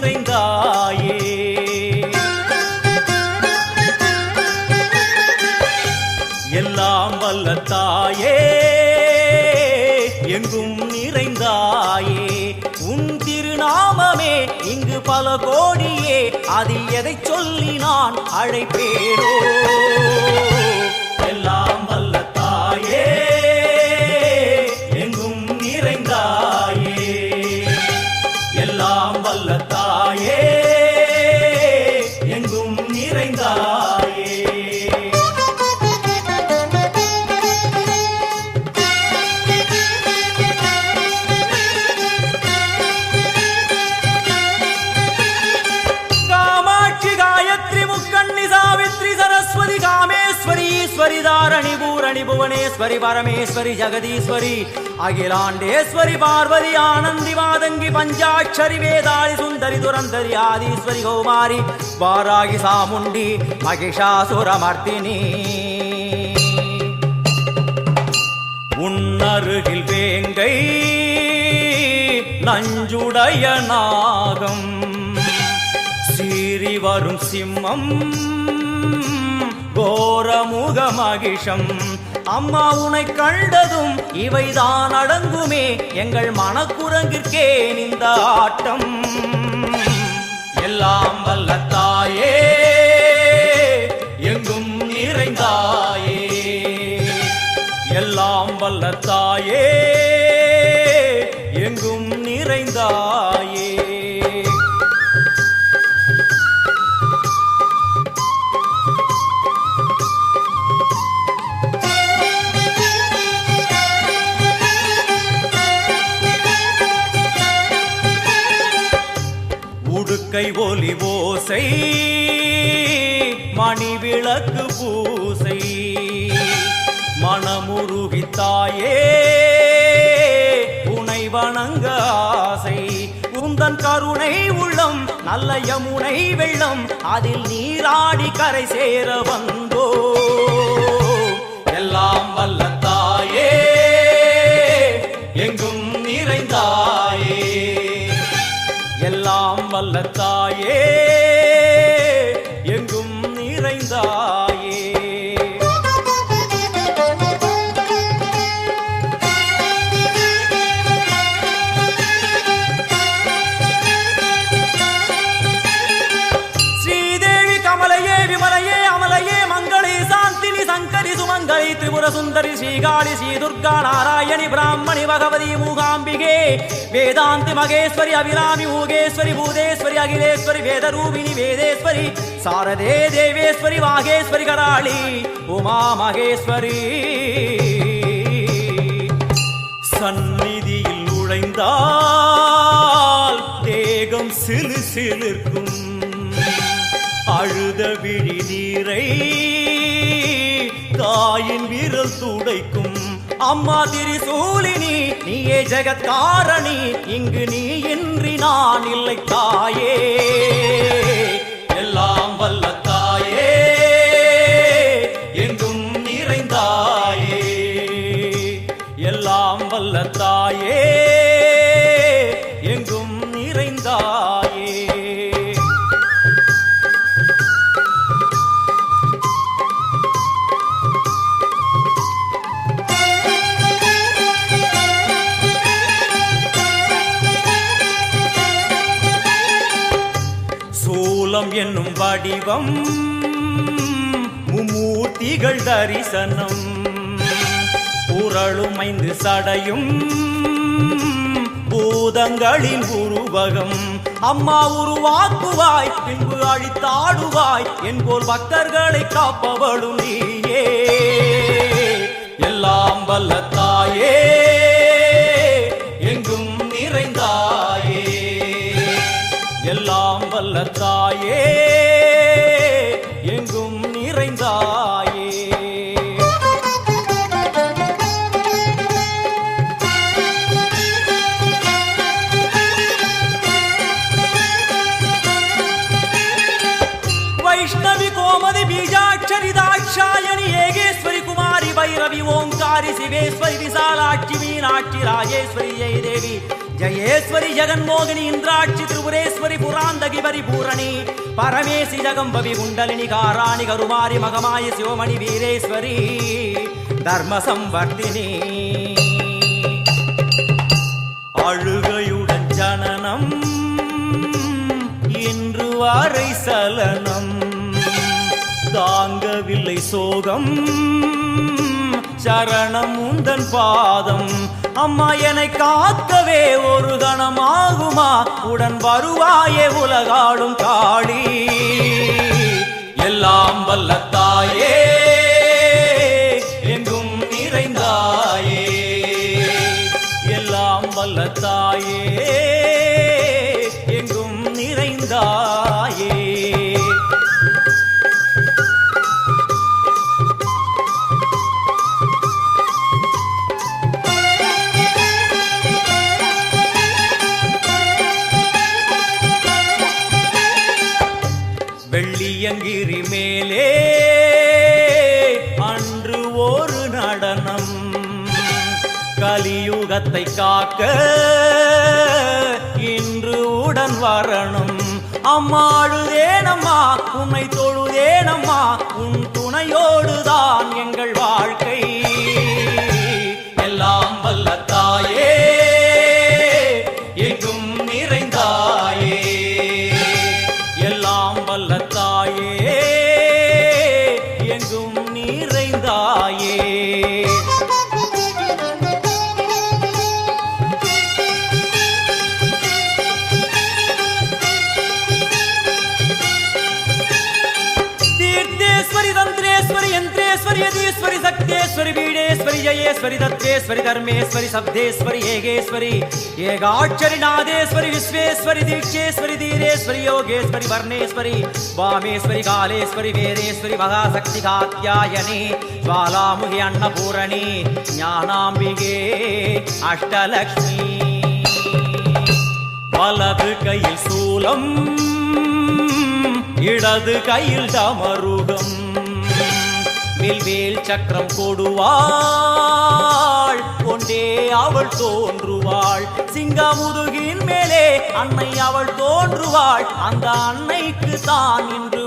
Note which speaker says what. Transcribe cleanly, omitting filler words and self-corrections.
Speaker 1: நிறைந்தாயே. எல்லாம் வல்ல தாயே எங்கும் நிறைந்தாயே. உன் திருநாமமே இங்கு பல கோடியே, அதில் எதை சொல்லி நான் அழைப்பேனோ. எல்லாம் வல்ல தாயே எங்கும் நிறைந்தாயே. எல்லாம் வல்ல தாயே எங்கும் நிறைந்தாயே. ஈஸ்வரி தாரணி பூரணி புவனேஸ்வரி பரமேஸ்வரி ஜெகதீஸ்வரி அகிலாண்டேஸ்வரி பார்வதி ஆனந்தி மாதங்கி பஞ்சாட்சரி வேதாளி சுந்தரி துரந்தரி ஆதீஸ்வரி கௌமாரி வாராகி சாமுண்டி மகிஷாசுரமர்த்தினி. உன்னருகில் வேங்கை நஞ்சுடைய நாகம் சீறி வரும் சிம்மம் கோரமுக மகிஷம். அம்மா உனை கண்டதும் இவைதான் அடங்குமே, எங்கள் மனக்குரங்கிற்கே இந்த ஆட்டம். எல்லாம் வல்ல தாயே எங்கும் நிறைந்தாயே. எல்லாம் வல்ல தாயே எங்கும் நிறைந்தாயே. உடுக்கை ஒலி ஓசை மணி விளக்கு பூசை மனமுருகித்தாயே உனை வணங்க ஆசை. உந்தன் கருணை உள்ளம் நல்ல யமுனை வெள்ளம், அதில் நீராடி கரை சேர வந்தோ. எல்லாம் வல்ல தாயே எங்கும் நிறைந்தாயே. எல்லாம் வல்ல தாயே எங்கும் நிறைந்தாயே. ஸ்ரீதேவி கமலையே விமலையே அமலையே மங்களே சாந்தினி சங்கரி சுமங்கலி திரிபுர சுந்தரி ஸ்ரீகாளி ஸ்ரீ துர்கா நாராயணி பிராமணி பகவதி மூகாம்பிகே வேதாந்தி மகேஸ்வரி அபிராமி மூகேஸ்வரி பூதேஸ்வரி அகிலேஸ்வரி வேதரூபிணி வேதேஸ்வரி சாரதே தேவேஸ்வரி வாகேஸ்வரி கராளி உமா மகேஸ்வரி. சந்நிதியில் நுழைந்தால் தேகம் சிலு சிலிர்க்கும், அழுத விழி நீரை தாயின் விரல் துடைக்கும். அம்மா திரிசூலினி நீயே ஜெகத்காரணி, இங்கு நீ இன்றி நான் இல்லை தாயே. எல்லாம் வல்ல தாயே எங்கும் நிறைந்தாயே. எல்லாம் வல்ல தாயே எங்கும் நிறைந்தாயே. சூலம் என்னும் வடிவம் மும்மூர்த்திகள் தரிசனம், புரளும் 5 சடையும் பூதங்களின் உருவகம். அம்மா உருவாக்குவாய் பின்பு அழித்தாடுவாய், என்போல் பக்தர்களை காப்பவளும் நீயே. எல்லாம் வல்ல தாயே எங்கும் நிறைந்தாயே. எல்லாம் வல்ல தாயே எங்கும் நிறைந்தாயே. வைஷ்ணவி கோமதி பீஜாட்சரி தாட்சாயணி ஏகேஸ்வரி குமாரி பைரவி ஓங்காரி சிவேஸ்வரி விசாலாட்சி மீனாட்சி ராஜேஸ்வரி ஜெயதேவி ஜெயேஸ்வரி ஜெகன்மோகினி இந்திராட்சி திரிபுரேஸ்வரி புராந்த பரிபூரணி பரமேசி ஜகம்பவி குண்டலினி காராணி கருமாரி மகமாயி சிவமணி வீரேஸ்வரி தர்ம சம்வர்த்தினி அழுகையுடன் ஜனனம் இன்று வாரை சலனம் தாங்கவில்லை சோகம் சரணம் உந்தன் பாதம் அம்மா என்னை காக்கவே ஒரு கணமாகுமா உடன் வருவாயே உலகாடும் காளி எல்லாம் வல்ல தாயே எங்கும் நிறைந்தாயே எல்லாம் வல்ல தாயே எங்கும் நிறைந்தாயே வெள்ளியங்கிரி மேலே அன்று ஒரு நடனம் கலியுகத்தை காக்க இன்று உடன் வரணும் அம்மாடுதேனம்மா உன்னை தொழுதேனம்மா உன் துணையோடுதான் எங்கள் வாழ்க்கை எல்லாம் வல்ல தாயே எங்கும் நிறைந்தாயே எல்லாம் வல்ல தாயே எங்கும் நிறைந்தாயே तीर्थेश्वरी तंत्रेश्वरी यंत्रेश्वरी यदीश्वरी शक्तेश्वरी बीडेश्वरी जयेश्वरी दत्तेश्वरी धर्मेश्वरी शब्देश्वरी येगेश्वरी येगाक्षरी नादेश्वरी विश्वेश्वरी दीक्षेश्वरी धीरेश्वरी योगेश्वरी वर्णेश्वरी वामेश्वरी कालेश्वरी वेदेश्वरी महाशक्ति कात्यायनी ज्वालामुखी अन्नपूरणी ज्ञानाम्बिके अष्टलक्ष्मी वलது கையில் சூலம் இடது கையில் டமருகம் வில்வேல் சக்கரம் கொடுவாள் கொண்டே அவள் தோன்றுவாள் சிங்கமுதுகின் மேலே அன்னை அவள் தோன்றுவாள் அந்த அன்னைக்கு தான் இன்று